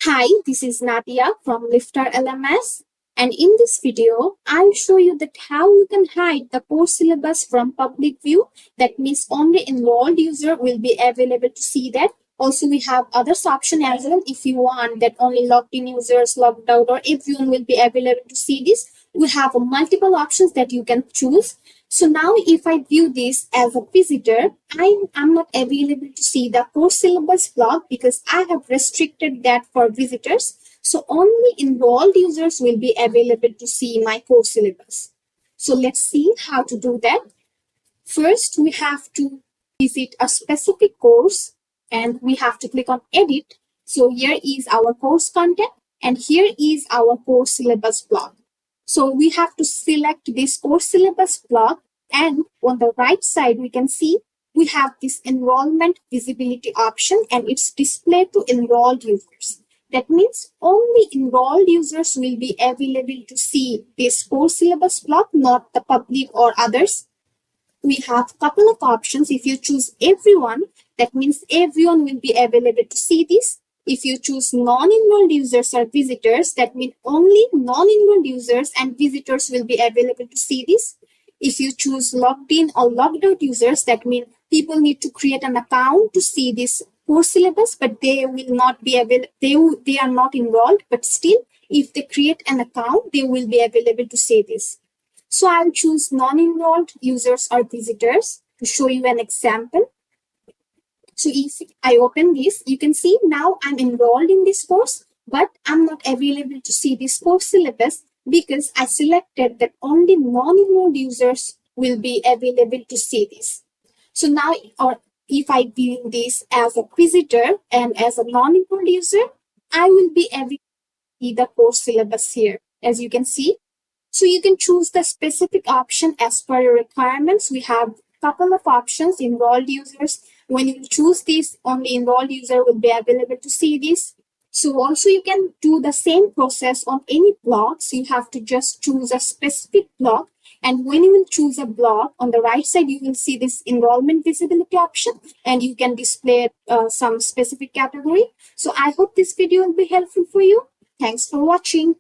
Hi, this is Nadia from LifterLMS, and in this video, I'll show you that how you can hide the course syllabus from public view. That means only enrolled user will be available to see that. Also, we have others option as well if you want that only logged in users, logged out, or everyone will be available to see this. We have multiple options that you can choose. So now if I view this as a visitor, I'm not available to see the course syllabus block because I have restricted that for visitors. So only enrolled users will be available to see my course syllabus. So let's see how to do that. First, we have to visit a specific course and we have to click on edit. So here is our course content and here is our course syllabus block. So we have to select this course syllabus block, and on the right side we can see we have this enrollment visibility option and it's displayed to enrolled users. That means only enrolled users will be available to see this course syllabus block, not the public or others. We have a couple of options. If you choose everyone, that means everyone will be available to see this. If you choose non-enrolled users or visitors, that means only non-enrolled users and visitors will be available to see this. If you choose logged in or logged out users, that means people need to create an account to see this course syllabus, but they will not be available. They are not enrolled, but still, if they create an account, they will be available to see this. So I'll choose non-enrolled users or visitors to show you an example. So if I open this, you can see now I'm enrolled in this course, but I'm not available to see this course syllabus because I selected that only non-enrolled users will be available to see this. So now, or if I view this as a visitor and as a non-enrolled user, I will be able to see the course syllabus here, as you can see. So you can choose the specific option as per your requirements. We have a couple of options, enrolled users. When you choose this, only enrolled user will be available to see this. So also you can do the same process on any block. So you have to just choose a specific block. And when you will choose a block, on the right side, you will see this enrollment visibility option and you can display some specific category. So I hope this video will be helpful for you. Thanks for watching.